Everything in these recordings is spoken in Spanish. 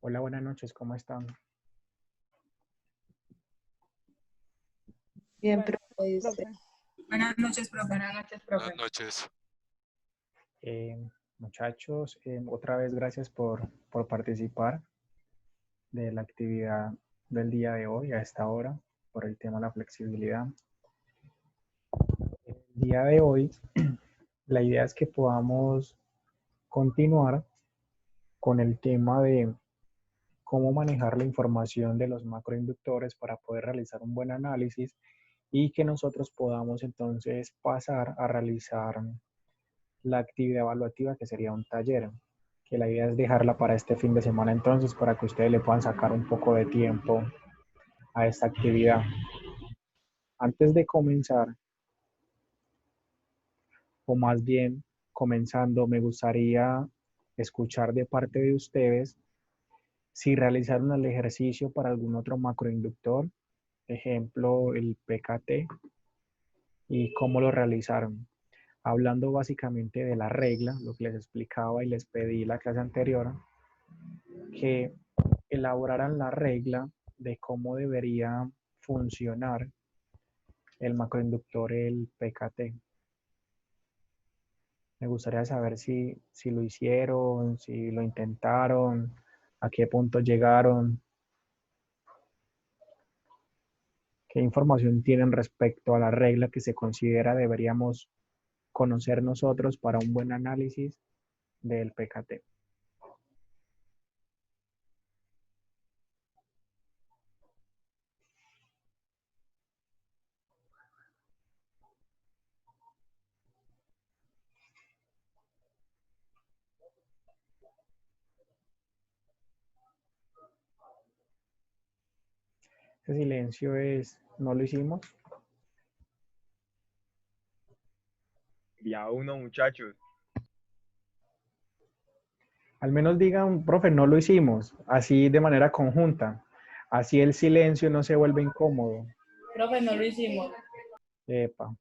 Hola, buenas noches, ¿cómo están? Bien, Bueno, profe, dice. profe. Buenas noches, profe. Buenas noches, Buenas profe. noches. Eh, Muchachos, otra vez gracias por participar de la actividad del día de hoy a esta hora, por el tema de la flexibilidad. El día de hoy, la idea es que podamos continuar con el tema de cómo manejar la información de los macroinductores para poder realizar un buen análisis y que nosotros podamos entonces pasar a realizar la actividad evaluativa que sería un taller, que la idea es dejarla para este fin de semana entonces para que ustedes le puedan sacar un poco de tiempo a esta actividad. Antes de comenzar, o más bien comenzando, me gustaría escuchar de parte de ustedes si realizaron el ejercicio para algún otro macroinductor, ejemplo el PKT, y cómo lo realizaron. Hablando básicamente de la regla, lo que les explicaba y les pedí la clase anterior, que elaboraran la regla de cómo debería funcionar el macroinductor, el PKT. Me gustaría saber si lo hicieron, si lo intentaron, a qué punto llegaron, qué información tienen respecto a la regla que se considera deberíamos conocer nosotros para un buen análisis del PKT. Ese silencio es, no lo hicimos. Día uno, muchachos. Al menos digan, profe, no lo hicimos, así de manera conjunta. Así el silencio no se vuelve incómodo. Profe, no lo hicimos. Epa.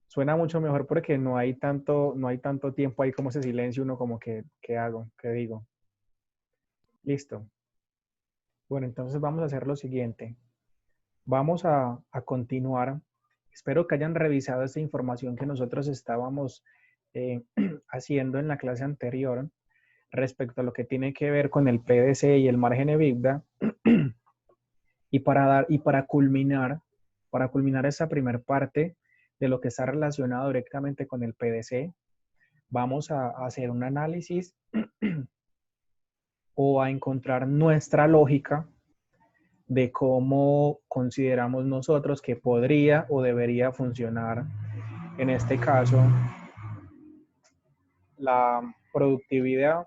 Suena mucho mejor porque no hay tanto tiempo ahí como ese silencio, uno como que, ¿qué hago? ¿Qué digo? Listo. Bueno, entonces vamos a hacer lo siguiente. Vamos a continuar. Espero que hayan revisado esta información que nosotros estábamos haciendo en la clase anterior respecto a lo que tiene que ver con el PDC y el margen EBITDA. Y para culminar esa primera parte de lo que está relacionado directamente con el PDC, vamos a hacer un análisis o a encontrar nuestra lógica de cómo consideramos nosotros que podría o debería funcionar, en este caso, la productividad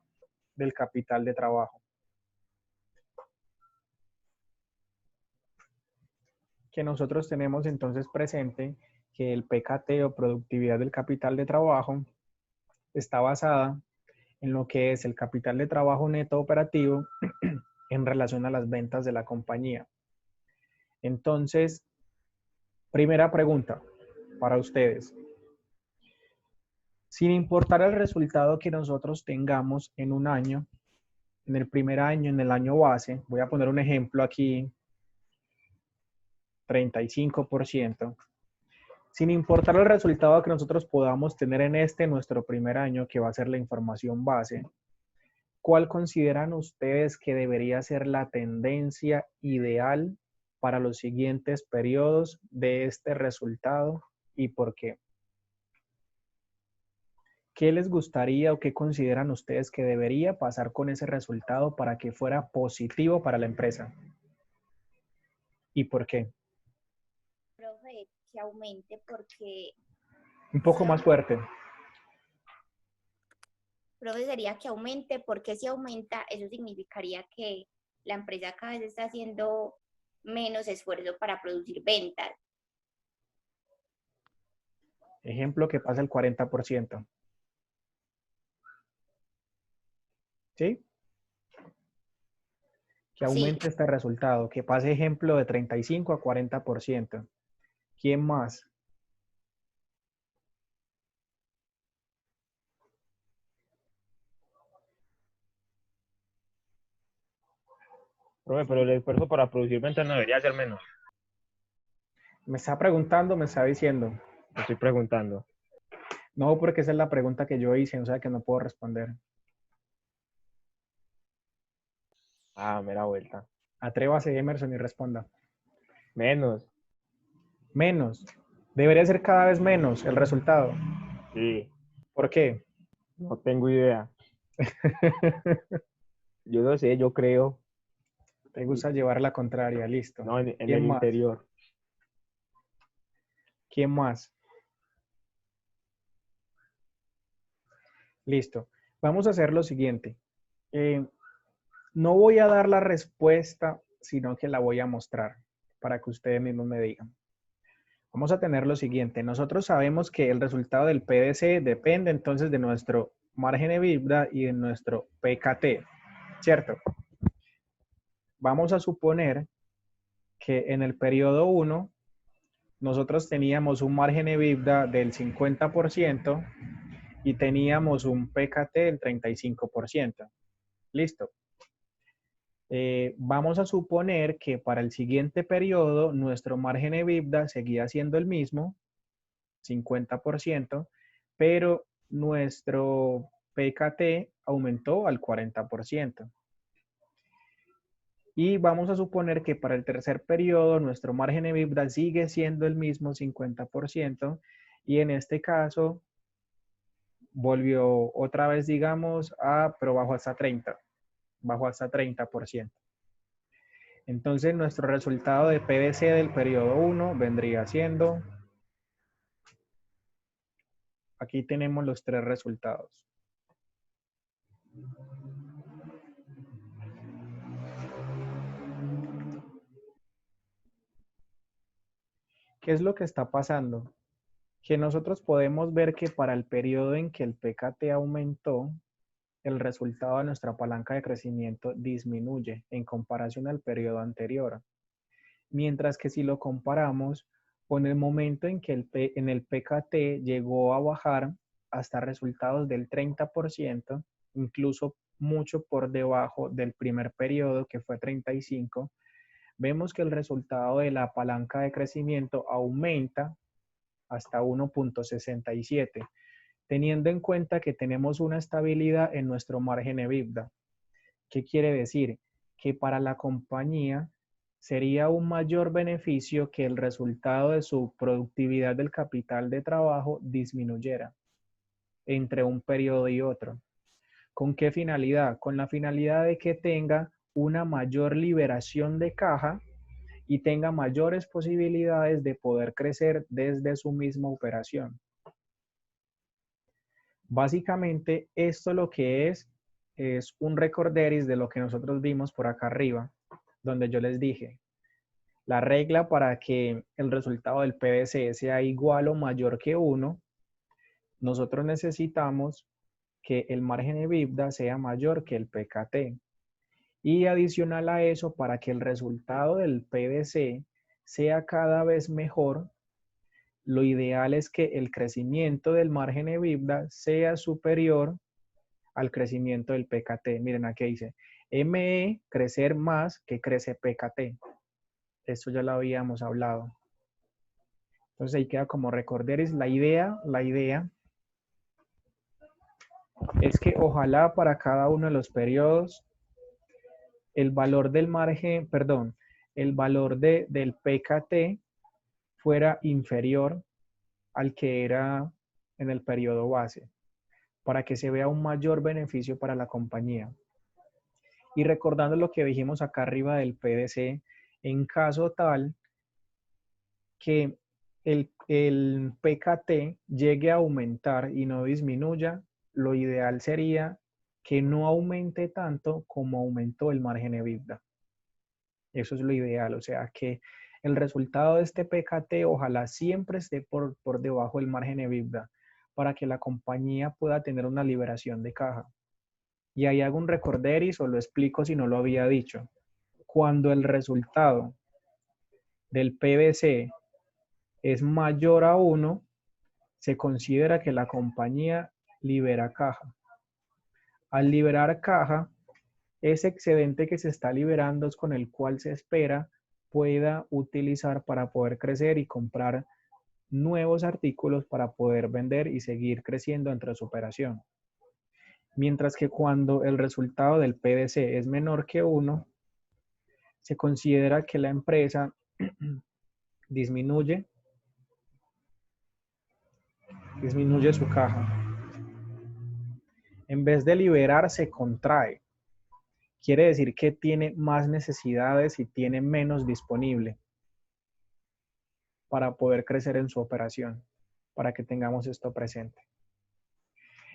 del capital de trabajo. Que nosotros tenemos entonces presente que el PKT o productividad del capital de trabajo está basada en lo que es el capital de trabajo neto operativo en relación a las ventas de la compañía. Entonces, primera pregunta para ustedes. Sin importar el resultado que nosotros tengamos en un año, en el primer año, en el año base, voy a poner un ejemplo aquí, 35%. Sin importar el resultado que nosotros podamos tener en nuestro primer año, que va a ser la información base, ¿cuál consideran ustedes que debería ser la tendencia ideal para los siguientes periodos de este resultado y por qué? ¿Qué les gustaría o qué consideran ustedes que debería pasar con ese resultado para que fuera positivo para la empresa? ¿Y por qué? Profe, que aumente porque, Un poco más fuerte. profe, sería que aumente porque si aumenta, eso significaría que la empresa cada vez está haciendo menos esfuerzo para producir ventas. Ejemplo que pasa el 40%. ¿Sí? Que Sí, aumente este resultado, que pase ejemplo de 35 a 40%. ¿Quién más? Profe, pero el esfuerzo para producir ventas no debería ser menos. Me está preguntando, me está diciendo. Me estoy preguntando. No, porque esa es la pregunta que yo hice, o sea que no puedo responder. Ah, mera vuelta. Atrévase, Emerson, y responda. Menos. Menos. Debería ser cada vez menos el resultado. Sí. ¿Por qué? No tengo idea. Yo no sé, yo creo. Te gusta llevar la contraria, listo. No, en ¿Quién el más? interior. ¿Quién más? Listo. Vamos a hacer lo siguiente. No voy a dar la respuesta, sino que la voy a mostrar para que ustedes mismos me digan. Vamos a tener lo siguiente. Nosotros sabemos que el resultado del PDC depende entonces de nuestro margen de EBITDA y de nuestro PKT, ¿cierto? Vamos a suponer que en el periodo 1 nosotros teníamos un margen de EBITDA del 50% y teníamos un PKT del 35%. Listo. Vamos a suponer que para el siguiente periodo nuestro margen de EBITDA seguía siendo el mismo, 50%, pero nuestro PKT aumentó al 40%. Y vamos a suponer que para el tercer periodo nuestro margen de EBITDA sigue siendo el mismo 50% y en este caso volvió otra vez, digamos, pero bajó hasta 30%. Entonces nuestro resultado de PDC del periodo 1 vendría siendo, aquí tenemos los tres resultados. ¿Qué es lo que está pasando? Que nosotros podemos ver que para el periodo en que el PKT aumentó, el resultado de nuestra palanca de crecimiento disminuye en comparación al periodo anterior. Mientras que si lo comparamos con el momento en que en el PKT llegó a bajar hasta resultados del 30%, incluso mucho por debajo del primer periodo que fue 35%, vemos que el resultado de la palanca de crecimiento aumenta hasta 1.67, teniendo en cuenta que tenemos una estabilidad en nuestro margen EBITDA. ¿Qué quiere decir? Que para la compañía sería un mayor beneficio que el resultado de su productividad del capital de trabajo disminuyera entre un periodo y otro. ¿Con qué finalidad? Con la finalidad de que tenga una mayor liberación de caja y tenga mayores posibilidades de poder crecer desde su misma operación. Básicamente, esto lo que es un recorderis de lo que nosotros vimos por acá arriba, donde yo les dije, la regla para que el resultado del PDC sea igual o mayor que 1, nosotros necesitamos que el margen de EBITDA sea mayor que el PKT. Y adicional a eso, para que el resultado del PDC sea cada vez mejor, lo ideal es que el crecimiento del margen de EBITDA sea superior al crecimiento del PKT. Miren, aquí dice, ME crecer más que crece PKT. Esto ya lo habíamos hablado. Entonces ahí queda como recorderis. La idea es que ojalá para cada uno de los periodos el valor del margen, perdón, el valor del PKT fuera inferior al que era en el periodo base, para que se vea un mayor beneficio para la compañía. Y recordando lo que dijimos acá arriba del PDC, en caso tal que el PKT llegue a aumentar y no disminuya, lo ideal sería que no aumente tanto como aumentó el margen EBITDA. Eso es lo ideal, o sea que el resultado de este PKT ojalá siempre esté por debajo del margen EBITDA para que la compañía pueda tener una liberación de caja. Y ahí hago un recorderis o lo explico si no lo había dicho. Cuando el resultado del PBC es mayor a 1, se considera que la compañía libera caja. Al liberar caja, ese excedente que se está liberando es con el cual se espera pueda utilizar para poder crecer y comprar nuevos artículos para poder vender y seguir creciendo dentro de su operación. Mientras que cuando el resultado del PDC es menor que 1, se considera que la empresa disminuye su caja. En vez de liberar, se contrae. Quiere decir que tiene más necesidades y tiene menos disponible para poder crecer en su operación, para que tengamos esto presente.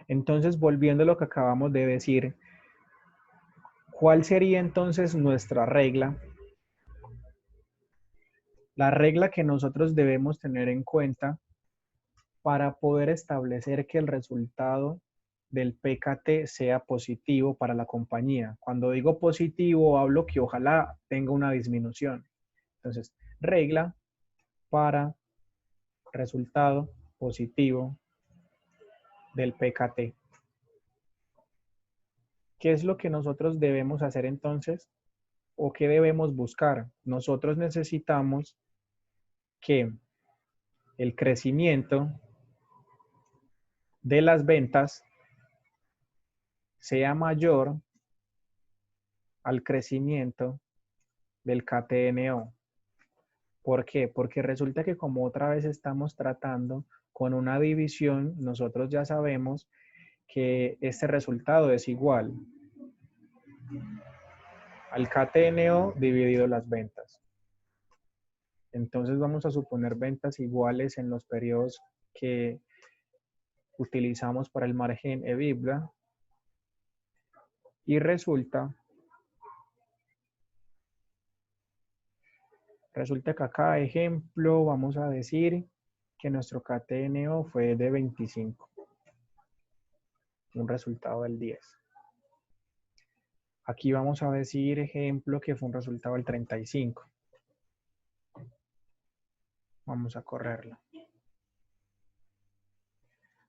Entonces, volviendo a lo que acabamos de decir, ¿cuál sería entonces nuestra regla? La regla que nosotros debemos tener en cuenta para poder establecer que el resultado del PKT sea positivo para la compañía. Cuando digo positivo, hablo que ojalá tenga una disminución. Entonces, regla para resultado positivo del PKT. ¿Qué es lo que nosotros debemos hacer entonces? ¿O qué debemos buscar? Nosotros necesitamos que el crecimiento de las ventas sea mayor al crecimiento del KTNO. ¿Por qué? Porque resulta que como otra vez estamos tratando con una división, nosotros ya sabemos que este resultado es igual al KTNO dividido las ventas. Entonces vamos a suponer ventas iguales en los periodos que utilizamos para el margen EBITDA y resulta que acá, ejemplo, vamos a decir que nuestro KTNO fue de 25, un resultado del 10. Aquí vamos a decir, ejemplo, que fue un resultado del 35. Vamos a correrlo.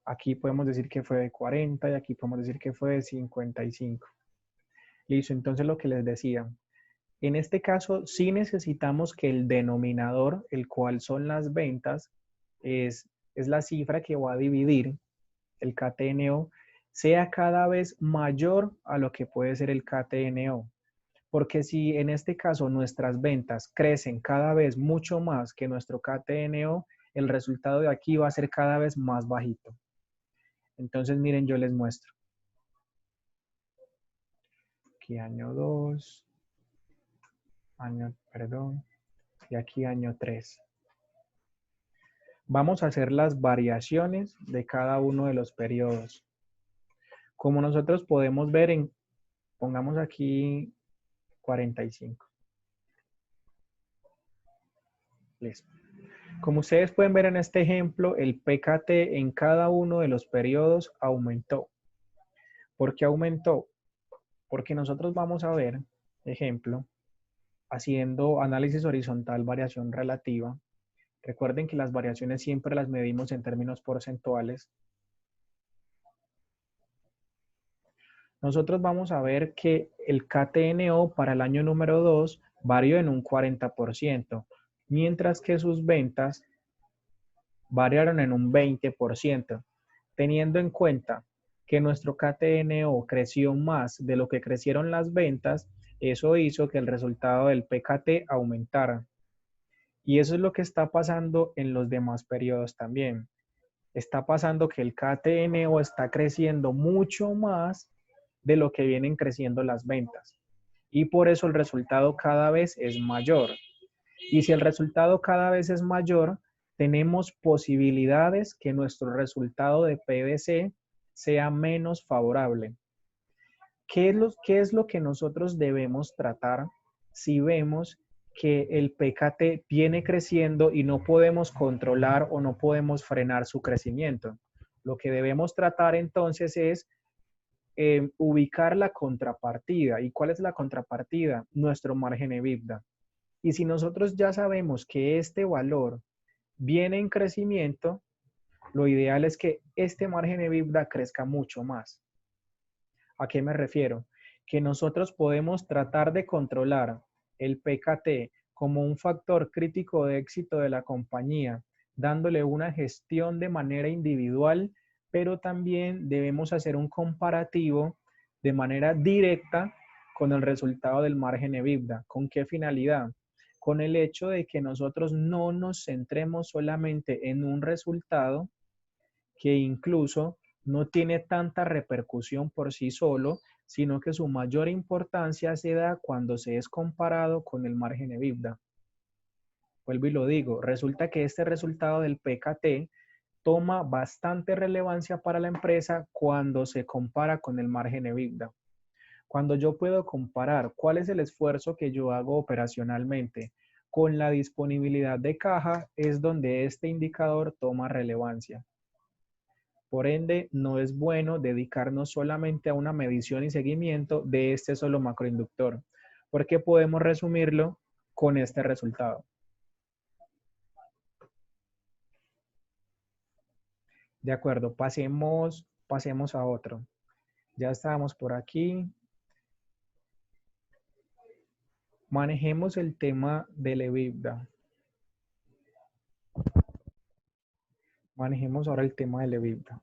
Aquí podemos decir que fue de 40 y aquí podemos decir que fue de 55. Listo, entonces lo que les decía. En este caso, sí necesitamos que el denominador, el cual son las ventas, es la cifra que va a dividir el KTNO, sea cada vez mayor a lo que puede ser el KTNO. Porque si en este caso nuestras ventas crecen cada vez mucho más que nuestro KTNO, el resultado de aquí va a ser cada vez más bajito. Entonces, miren, yo les muestro. Aquí año 2, y aquí año 3. Vamos a hacer las variaciones de cada uno de los periodos. Como nosotros podemos ver, pongamos aquí 45. Listo. Como ustedes pueden ver en este ejemplo, el PKT en cada uno de los periodos aumentó. ¿Por qué aumentó? Porque nosotros vamos a ver, ejemplo, haciendo análisis horizontal, variación relativa. Recuerden que las variaciones siempre las medimos en términos porcentuales. Nosotros vamos a ver que el KTNO para el año número 2 varió en un 40%, mientras que sus ventas variaron en un 20%, teniendo en cuenta que nuestro KTNO creció más de lo que crecieron las ventas, eso hizo que el resultado del PKT aumentara. Y eso es lo que está pasando en los demás periodos también. Está pasando que el KTNO está creciendo mucho más de lo que vienen creciendo las ventas. Y por eso el resultado cada vez es mayor. Y si el resultado cada vez es mayor, tenemos posibilidades que nuestro resultado de PDC sea menos favorable. ¿Qué es lo que nosotros debemos tratar si vemos que el PKT viene creciendo y no podemos controlar o no podemos frenar su crecimiento? Lo que debemos tratar entonces es ubicar la contrapartida. ¿Y cuál es la contrapartida? Nuestro margen EBITDA. Y si nosotros ya sabemos que este valor viene en crecimiento, lo ideal es que este margen EBITDA crezca mucho más. ¿A qué me refiero? que nosotros podemos tratar de controlar el PKT como un factor crítico de éxito de la compañía, dándole una gestión de manera individual, pero también debemos hacer un comparativo de manera directa con el resultado del margen EBITDA. ¿Con qué finalidad? Con el hecho de que nosotros no nos centremos solamente en un resultado que incluso no tiene tanta repercusión por sí solo, sino que su mayor importancia se da cuando se es comparado con el margen EBITDA. Vuelvo y lo digo, resulta que este resultado del PKT toma bastante relevancia para la empresa cuando se compara con el margen EBITDA. Cuando yo puedo comparar cuál es el esfuerzo que yo hago operacionalmente con la disponibilidad de caja, es donde este indicador toma relevancia. Por ende, no es bueno dedicarnos solamente a una medición y seguimiento de este solo macroinductor, porque podemos resumirlo con este resultado. De acuerdo, pasemos a otro. Ya estábamos por aquí. Manejemos el tema del EBITDA. Manejemos ahora el tema del EBITDA.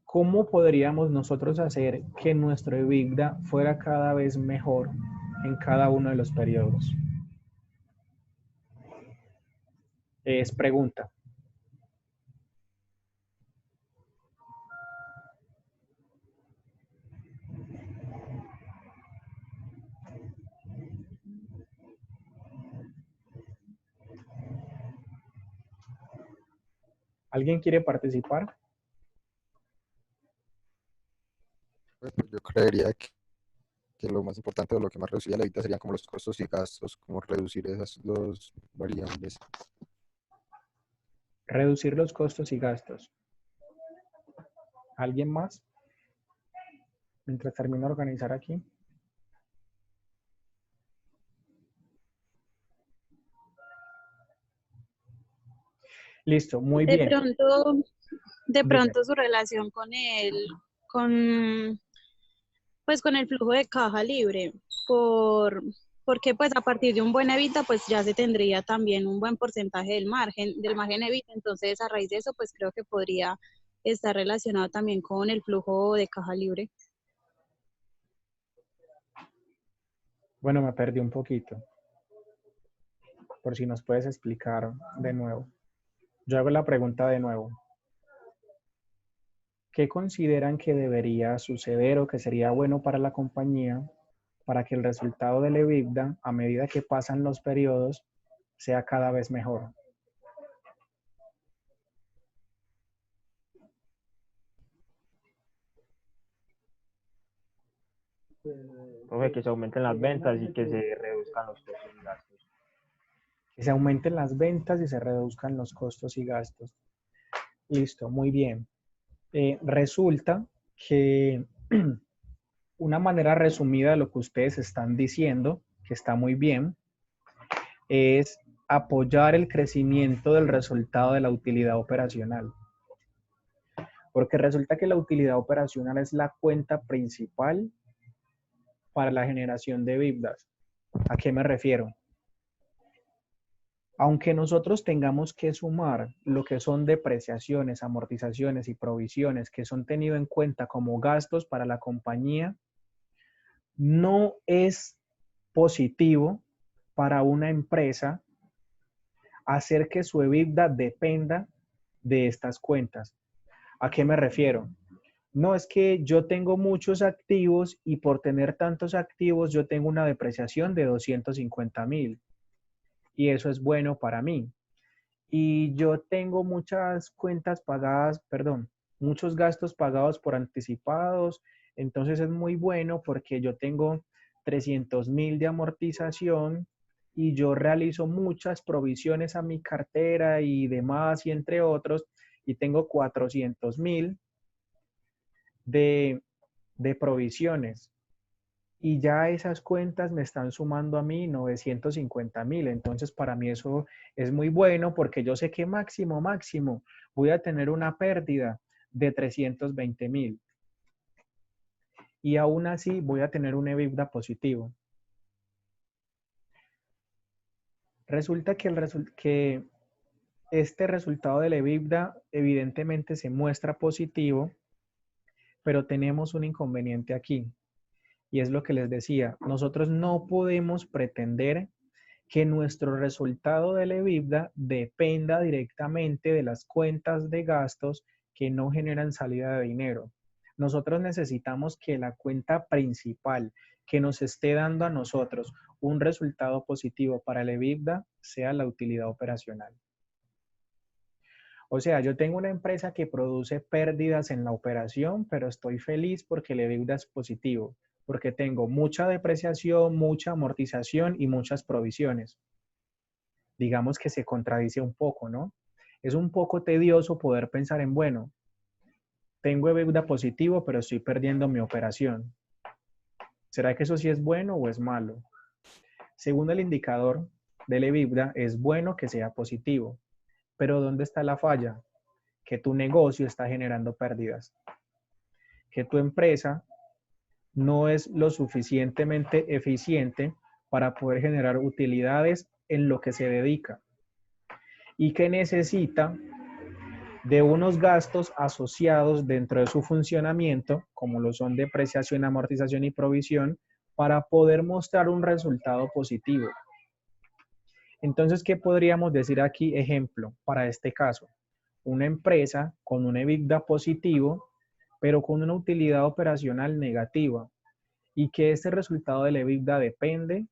¿Cómo podríamos nosotros hacer que nuestro EBITDA fuera cada vez mejor en cada uno de los periodos? Es pregunta. ¿Alguien quiere participar? Pues yo creería que lo más importante o lo que más reduciría la EBITDA serían como los costos y gastos, como reducir esas dos variables. Reducir los costos y gastos. ¿Alguien más? Mientras termino de organizar aquí. Listo, muy De bien. pronto su relación pues con el flujo de caja libre, porque pues a partir de un buen EBITDA pues ya se tendría también un buen porcentaje del margen EBITDA, entonces a raíz de eso pues creo que podría estar relacionado también con el flujo de caja libre. Bueno, me perdí un poquito. Por si nos puedes explicar de nuevo. Yo hago la pregunta de nuevo. ¿Qué consideran que debería suceder o que sería bueno para la compañía para que el resultado del EBITDA, a medida que pasan los periodos, sea cada vez mejor? Profe, que se aumenten las ventas y que se reduzcan los costos y gastos. Que se aumenten las ventas y se reduzcan los costos y gastos. Listo, muy bien. Resulta que una manera resumida de lo que ustedes están diciendo, que está muy bien, es apoyar el crecimiento del resultado de la utilidad operacional. Porque resulta que la utilidad operacional es la cuenta principal para la generación de EBITDAs. ¿A qué me refiero? Aunque nosotros tengamos que sumar lo que son depreciaciones, amortizaciones y provisiones que son tenidos en cuenta como gastos para la compañía, no es positivo para una empresa hacer que su EBITDA dependa de estas cuentas. ¿A qué me refiero? No es que yo tengo muchos activos y por tener tantos activos yo tengo una depreciación de 250,000 y eso es bueno para mí. Y yo tengo muchas cuentas pagadas, perdón, muchos gastos pagados por anticipados, entonces es muy bueno porque yo tengo 300,000 de amortización y yo realizo muchas provisiones a mi cartera y demás y entre otros y tengo 400,000 de provisiones. Y ya esas cuentas me están sumando a mí 950,000. Entonces, para mí eso es muy bueno porque yo sé que máximo voy a tener una pérdida de 320.000. Y aún así voy a tener un EBITDA positivo. Resulta que este resultado del EBITDA evidentemente se muestra positivo, pero tenemos un inconveniente aquí. Y es lo que les decía, nosotros no podemos pretender que nuestro resultado del EBITDA dependa directamente de las cuentas de gastos que no generan salida de dinero. Nosotros necesitamos que la cuenta principal que nos esté dando a nosotros un resultado positivo para el EBITDA sea la utilidad operacional. O sea, yo tengo una empresa que produce pérdidas en la operación, pero estoy feliz porque el EBITDA es positivo, porque tengo mucha depreciación, mucha amortización y muchas provisiones. Digamos que se contradice un poco, ¿no? Es un poco tedioso poder pensar en, bueno, tengo EBITDA positivo, pero estoy perdiendo mi operación. ¿Será que eso sí es bueno o es malo? Según el indicador del EBITDA, es bueno que sea positivo. Pero ¿dónde está la falla? Que tu negocio está generando pérdidas. Que tu empresa no es lo suficientemente eficiente para poder generar utilidades en lo que se dedica. Y que necesita de unos gastos asociados dentro de su funcionamiento, como lo son depreciación, amortización y provisión, para poder mostrar un resultado positivo. Entonces, ¿qué podríamos decir aquí? Ejemplo, para este caso, una empresa con un EBITDA positivo, pero con una utilidad operacional negativa, y que este resultado del EBITDA depende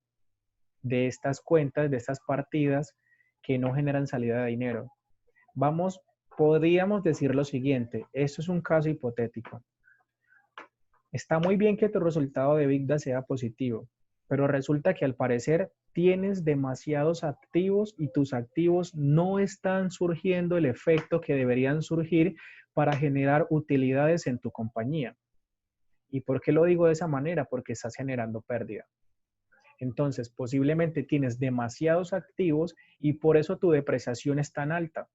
de estas cuentas, de estas partidas que no generan salida de dinero. Podríamos decir lo siguiente, esto es un caso hipotético. Está muy bien que tu resultado de EBITDA sea positivo, pero resulta que al parecer tienes demasiados activos y tus activos no están surgiendo el efecto que deberían surgir para generar utilidades en tu compañía. ¿Y por qué lo digo de esa manera? Porque estás generando pérdida. Entonces, posiblemente tienes demasiados activos y por eso tu depreciación es tan alta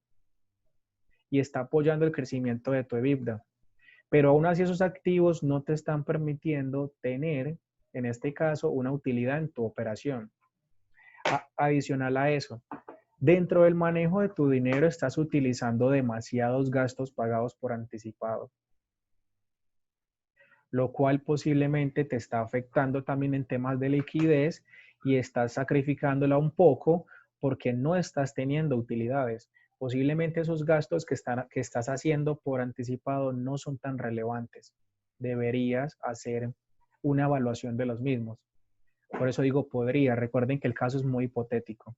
y está apoyando el crecimiento de tu EBITDA. Pero aún así esos activos no te están permitiendo tener, en este caso, una utilidad en tu operación. Adicional a eso, dentro del manejo de tu dinero estás utilizando demasiados gastos pagados por anticipado, lo cual posiblemente te está afectando también en temas de liquidez y estás sacrificándola un poco porque no estás teniendo utilidades. Posiblemente esos gastos que estás haciendo por anticipado no son tan relevantes. Deberías hacer una evaluación de los mismos. Por eso digo podría. Recuerden que el caso es muy hipotético.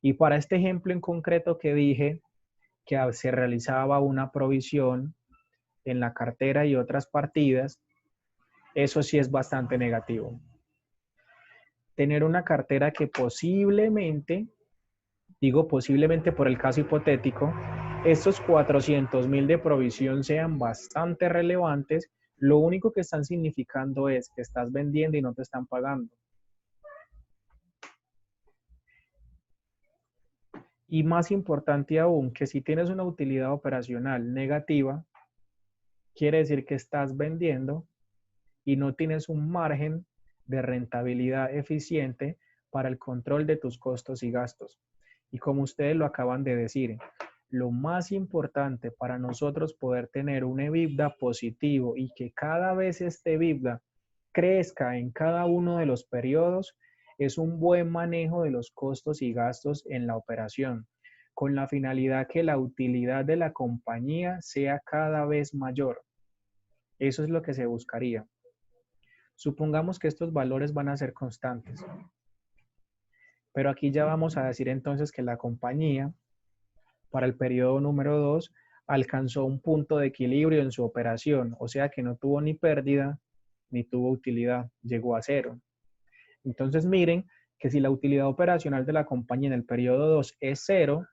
Y para este ejemplo en concreto que dije que se realizaba una provisión en la cartera y otras partidas, eso sí es bastante negativo. Tener una cartera que posiblemente, digo posiblemente por el caso hipotético, estos 400.000 de provisión sean bastante relevantes, lo único que están significando es que estás vendiendo y no te están pagando. Y más importante aún, que si tienes una utilidad operacional negativa, quiere decir que estás vendiendo y no tienes un margen de rentabilidad eficiente para el control de tus costos y gastos. Y como ustedes lo acaban de decir, lo más importante para nosotros poder tener un EBITDA positivo y que cada vez este EBITDA crezca en cada uno de los periodos es un buen manejo de los costos y gastos en la operación, con la finalidad que la utilidad de la compañía sea cada vez mayor. Eso es lo que se buscaría. Supongamos que estos valores van a ser constantes. Pero aquí ya vamos a decir entonces que la compañía, para el periodo número 2, alcanzó un punto de equilibrio en su operación, o sea que no tuvo ni pérdida ni tuvo utilidad, llegó a cero. Entonces miren que si la utilidad operacional de la compañía en el periodo 2 es 0,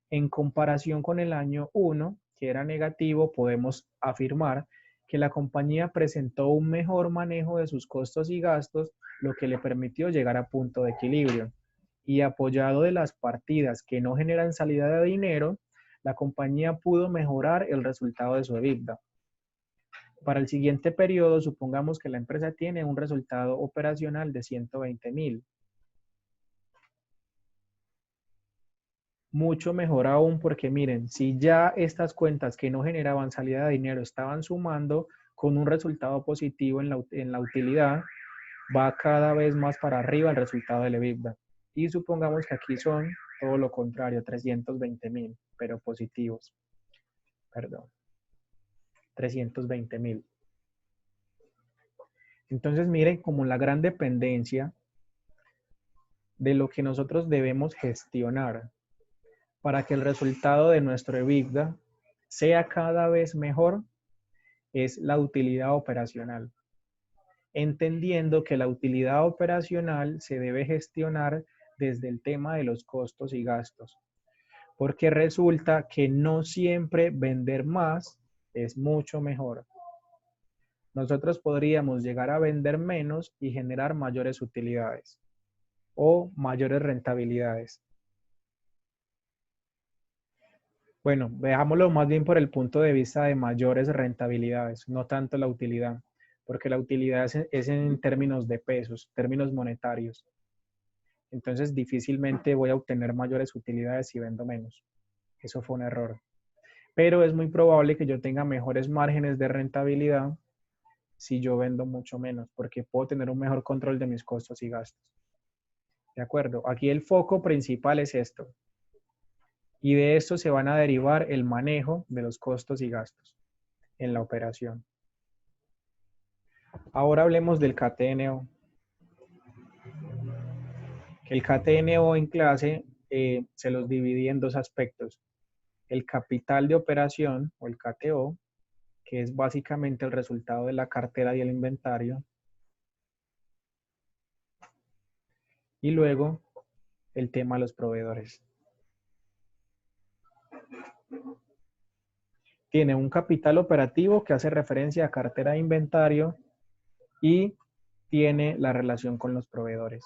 en comparación con el año 1, que era negativo, podemos afirmar que la compañía presentó un mejor manejo de sus costos y gastos, lo que le permitió llegar a punto de equilibrio. Y apoyado de las partidas que no generan salida de dinero, La compañía pudo mejorar el resultado de su EBITDA. Para el siguiente periodo, supongamos que la empresa tiene un resultado operacional de 120.000. Mucho mejor aún porque miren, si ya estas cuentas que no generaban salida de dinero estaban sumando con un resultado positivo en la utilidad, va cada vez más para arriba el resultado del EBITDA. Y supongamos que aquí son todo lo contrario, 320.000, pero positivos. Perdón. 320.000. Entonces miren como la gran dependencia de lo que nosotros debemos gestionar para que el resultado de nuestro EBITDA sea cada vez mejor es la utilidad operacional. Entendiendo que la utilidad operacional se debe gestionar desde el tema de los costos y gastos. Porque resulta que no siempre vender más es mucho mejor. Nosotros podríamos llegar a vender menos y generar mayores utilidades o mayores rentabilidades. Bueno, veámoslo más bien por el punto de vista de mayores rentabilidades, no tanto la utilidad, porque la utilidad es en términos de pesos, términos monetarios. Entonces difícilmente voy a obtener mayores utilidades si vendo menos. Eso fue un error. Pero es muy probable que yo tenga mejores márgenes de rentabilidad si yo vendo mucho menos, porque puedo tener un mejor control de mis costos y gastos. ¿De acuerdo? Aquí el foco principal es esto. Y de esto se van a derivar el manejo de los costos y gastos en la operación. Ahora hablemos del KTNO. El KTNO en clase se los dividí en dos aspectos. El capital de operación o el KTO, que es básicamente el resultado de la cartera y el inventario. Y luego el tema de los proveedores. Tiene un capital operativo que hace referencia a cartera de inventario y tiene la relación con los proveedores.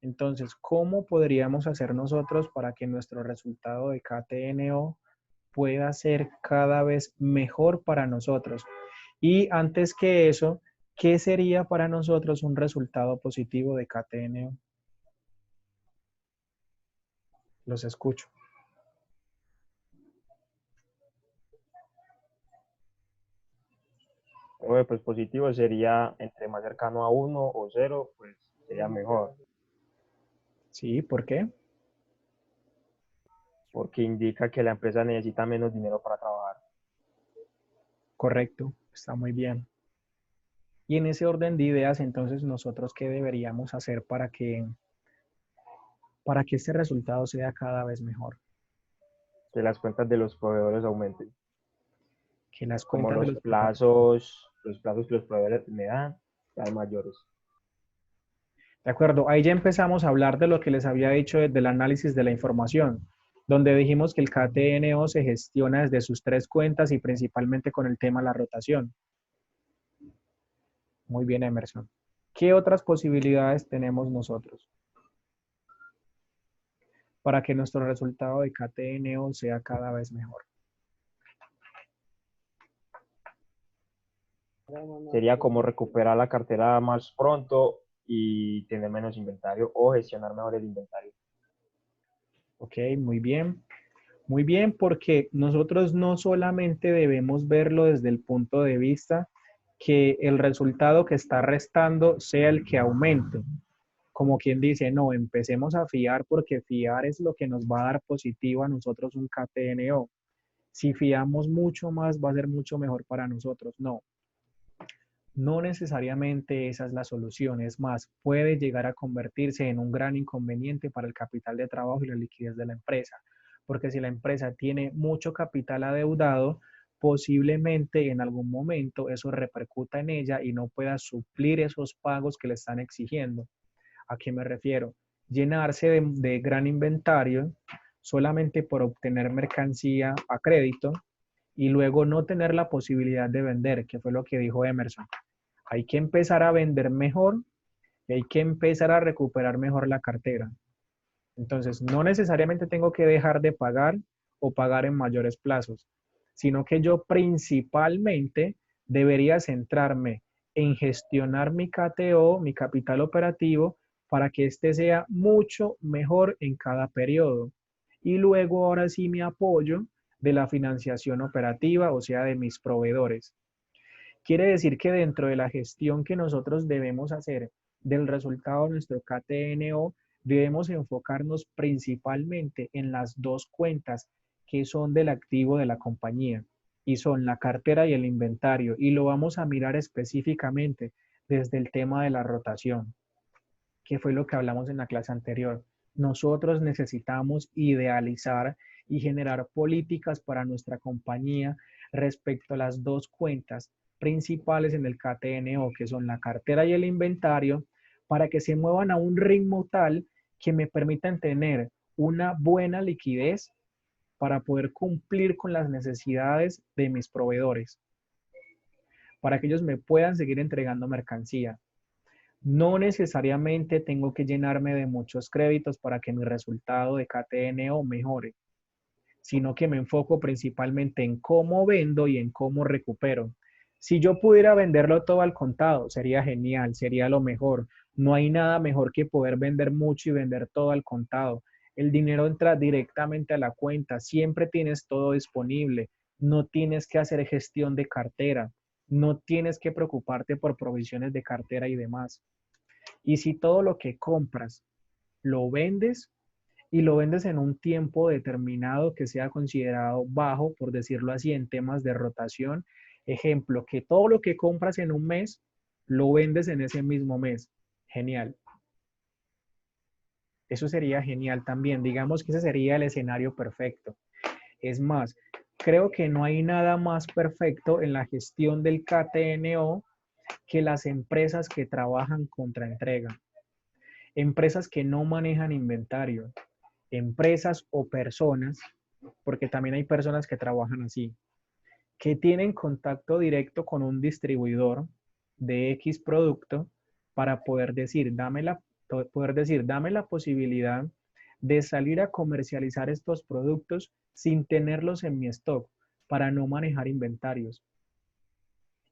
Entonces, ¿cómo podríamos hacer nosotros para que nuestro resultado de KTNO pueda ser cada vez mejor para nosotros? Y antes que eso, ¿qué sería para nosotros un resultado positivo de KTNO? Los escucho. Pues positivo sería entre más cercano a 1 o 0, pues sería mejor. Sí, ¿por qué? Porque indica que la empresa necesita menos dinero para trabajar. Correcto, está muy bien. Y en ese orden de ideas, entonces, ¿nosotros qué deberíamos hacer para que este resultado sea cada vez mejor? Que las cuentas de los proveedores aumenten. Que las Como cuentas de los los plazos que los proveedores me dan, sean mayores. De acuerdo, ahí ya empezamos a hablar de lo que les había dicho del análisis de la información, donde dijimos que el KTNO se gestiona desde sus 3 cuentas y principalmente con el tema de la rotación. Muy bien, Emerson. ¿Qué otras posibilidades tenemos nosotros para que nuestro resultado de KTNO sea cada vez mejor? Sería como recuperar la cartera más pronto y tener menos inventario o gestionar mejor el inventario. Ok, muy bien. Muy bien, porque nosotros no solamente debemos verlo desde el punto de vista que el resultado que está restando sea el que aumente. Como quien dice, no, empecemos a fiar porque fiar es lo que nos va a dar positivo a nosotros un KTNO. Si fiamos mucho más, va a ser mucho mejor para nosotros. No, no necesariamente esa es la solución. Es más, puede llegar a convertirse en un gran inconveniente para el capital de trabajo y la liquidez de la empresa. Porque si la empresa tiene mucho capital adeudado, posiblemente en algún momento eso repercuta en ella y no pueda suplir esos pagos que le están exigiendo. ¿A qué me refiero? Llenarse de gran inventario solamente por obtener mercancía a crédito y luego no tener la posibilidad de vender, que fue lo que dijo Emerson. Hay que empezar a vender mejor y hay que empezar a recuperar mejor la cartera. Entonces, no necesariamente tengo que dejar de pagar o pagar en mayores plazos, sino que yo principalmente debería centrarme en gestionar mi KTO, mi capital operativo, para que éste sea mucho mejor en cada periodo. Y luego ahora sí me apoyo de la financiación operativa, o sea, de mis proveedores. Quiere decir que dentro de la gestión que nosotros debemos hacer del resultado de nuestro KTNO, debemos enfocarnos principalmente en las dos cuentas que son del activo de la compañía y son la cartera y el inventario, y lo vamos a mirar específicamente desde el tema de la rotación, que fue lo que hablamos en la clase anterior. Nosotros necesitamos idealizar y generar políticas para nuestra compañía respecto a las dos cuentas principales en el KTNO, que son la cartera y el inventario, para que se muevan a un ritmo tal que me permitan tener una buena liquidez para poder cumplir con las necesidades de mis proveedores, para que ellos me puedan seguir entregando mercancía. No necesariamente tengo que llenarme de muchos créditos para que mi resultado de KTNO mejore, sino que me enfoco principalmente en cómo vendo y en cómo recupero. Si yo pudiera venderlo todo al contado, sería genial, sería lo mejor. No hay nada mejor que poder vender mucho y vender todo al contado. El dinero entra directamente a la cuenta, siempre tienes todo disponible, no tienes que hacer gestión de cartera, no tienes que preocuparte por provisiones de cartera y demás. Y si todo lo que compras lo vendes, y lo vendes en un tiempo determinado que sea considerado bajo, por decirlo así, en temas de rotación. Ejemplo, que todo lo que compras en un mes, lo vendes en ese mismo mes. Genial. Eso sería genial también. Digamos que ese sería el escenario perfecto. Es más, creo que no hay nada más perfecto en la gestión del KTNO que las empresas que trabajan contra entrega. Empresas que no manejan inventario. Empresas o personas, porque también hay personas que trabajan así, que tienen contacto directo con un distribuidor de X producto para poder decir, dame la posibilidad de salir a comercializar estos productos sin tenerlos en mi stock para no manejar inventarios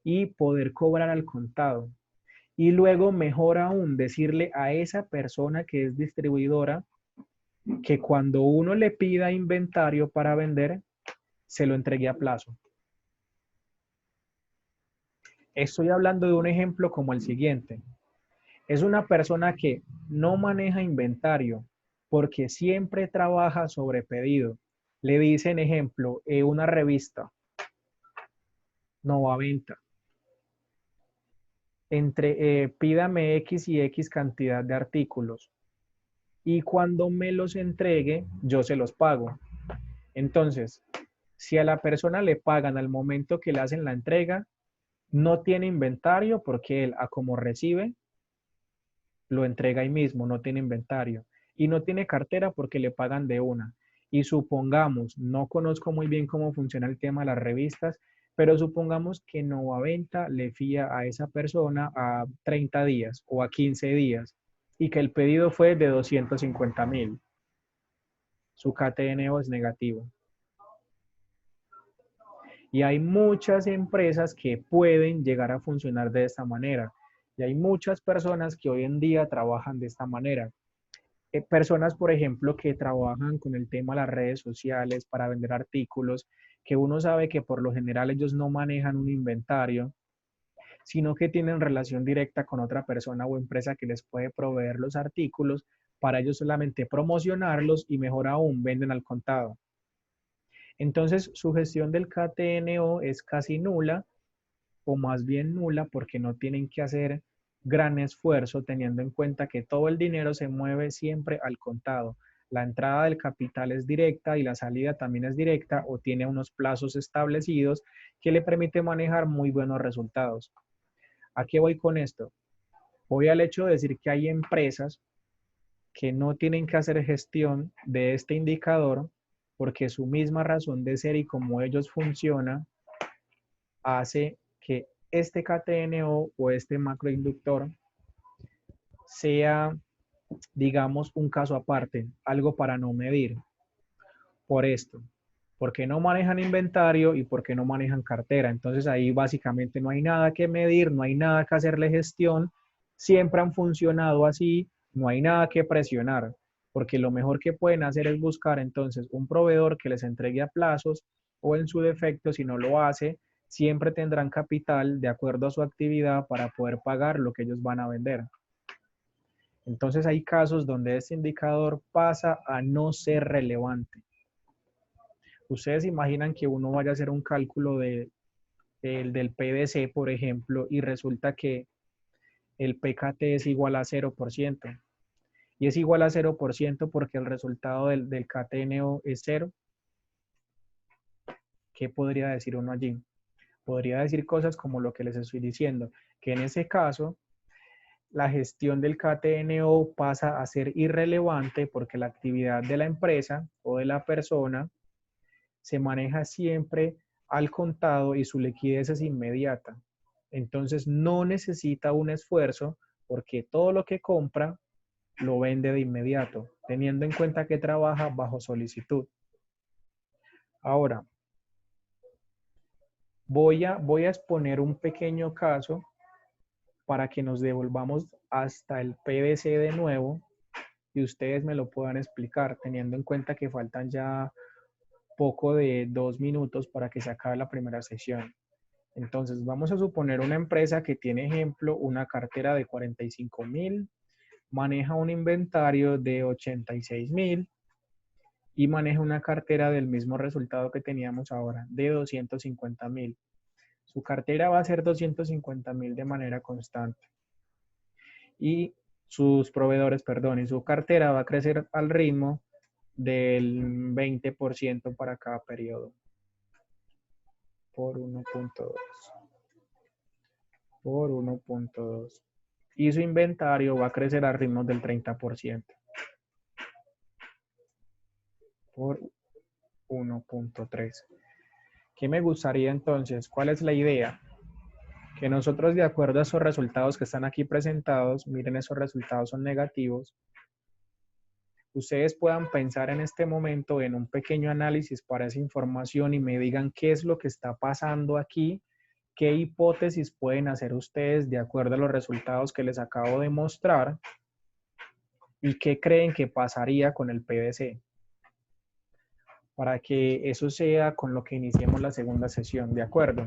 y poder cobrar al contado. Y luego, mejor aún, decirle a esa persona que es distribuidora que cuando uno le pida inventario para vender, se lo entregue a plazo. Estoy hablando de un ejemplo como el siguiente. Es una persona que no maneja inventario porque siempre trabaja sobre pedido. Le dicen, ejemplo, una revista, Novaventa. Pídame X y X cantidad de artículos. Y cuando me los entregue, yo se los pago. Entonces, si a la persona le pagan al momento que le hacen la entrega, no tiene inventario porque él, a como recibe, lo entrega ahí mismo, no tiene inventario. Y no tiene cartera porque le pagan de una. Y supongamos, no conozco muy bien cómo funciona el tema de las revistas, pero supongamos que Novaventa le fía a esa persona a 30 días o a 15 días y que el pedido fue de 250.000. Su KTNO es negativo. Y hay muchas empresas que pueden llegar a funcionar de esta manera. Y hay muchas personas que hoy en día trabajan de esta manera. Personas, por ejemplo, que trabajan con el tema de las redes sociales para vender artículos, que uno sabe que por lo general ellos no manejan un inventario, sino que tienen relación directa con otra persona o empresa que les puede proveer los artículos para ellos solamente promocionarlos y mejor aún venden al contado. Entonces, su gestión del KTNO es casi nula, o más bien nula, porque no tienen que hacer gran esfuerzo teniendo en cuenta que todo el dinero se mueve siempre al contado. La entrada del capital es directa y la salida también es directa o tiene unos plazos establecidos que le permite manejar muy buenos resultados. ¿A qué voy con esto? Voy al hecho de decir que hay empresas que no tienen que hacer gestión de este indicador porque su misma razón de ser y como ellos funcionan hace que este KTNO o este macroinductor sea, digamos, un caso aparte, algo para no medir. Por esto, porque no manejan inventario y porque no manejan cartera. Entonces ahí básicamente no hay nada que medir, no hay nada que hacerle gestión, siempre han funcionado así, no hay nada que presionar, porque lo mejor que pueden hacer es buscar entonces un proveedor que les entregue a plazos o en su defecto, si no lo hace, siempre tendrán capital de acuerdo a su actividad para poder pagar lo que ellos van a vender. Entonces hay casos donde este indicador pasa a no ser relevante. Ustedes imaginan que uno vaya a hacer un cálculo del PVC, por ejemplo, y resulta que el PKT es igual a 0%. Y es igual a 0% porque el resultado del KTNO es 0. ¿Qué podría decir uno allí? Podría decir cosas como lo que les estoy diciendo, que en ese caso la gestión del KTNO pasa a ser irrelevante porque la actividad de la empresa o de la persona se maneja siempre al contado y su liquidez es inmediata. Entonces no necesita un esfuerzo porque todo lo que compra lo vende de inmediato, teniendo en cuenta que trabaja bajo solicitud. Ahora, voy a exponer un pequeño caso para que nos devolvamos hasta el PVC de nuevo y ustedes me lo puedan explicar, teniendo en cuenta que faltan ya poco de 2 minutos para que se acabe la primera sesión. Entonces, vamos a suponer una empresa que tiene, ejemplo, una cartera de 45.000, maneja un inventario de 86.000 y maneja una cartera del mismo resultado que teníamos ahora, de 250.000. Su cartera va a ser 250.000 de manera constante. Y sus proveedores, perdón, y su cartera va a crecer al ritmo del 20% para cada periodo. Por 1.2. Por 1.2. Y su inventario va a crecer a ritmos del 30%. Por 1.3. ¿Qué me gustaría entonces? ¿Cuál es la idea? Que nosotros, de acuerdo a esos resultados que están aquí presentados, miren, esos resultados son negativos, ustedes puedan pensar en este momento en un pequeño análisis para esa información y me digan qué es lo que está pasando aquí, qué hipótesis pueden hacer ustedes de acuerdo a los resultados que les acabo de mostrar y qué creen que pasaría con el PVC. Para que eso sea con lo que iniciemos la segunda sesión, ¿de acuerdo?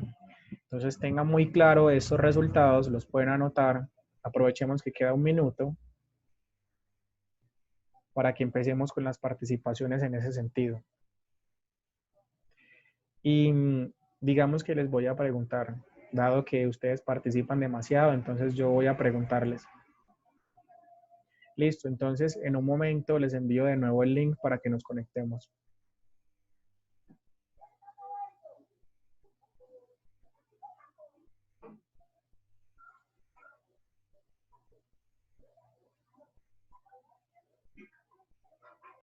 Entonces tengan muy claro estos resultados, los pueden anotar. Aprovechemos que queda 1 minuto para que empecemos con las participaciones en ese sentido. Y digamos que les voy a preguntar, dado que ustedes participan demasiado, entonces yo voy a preguntarles. Listo, entonces en un momento les envío de nuevo el link para que nos conectemos.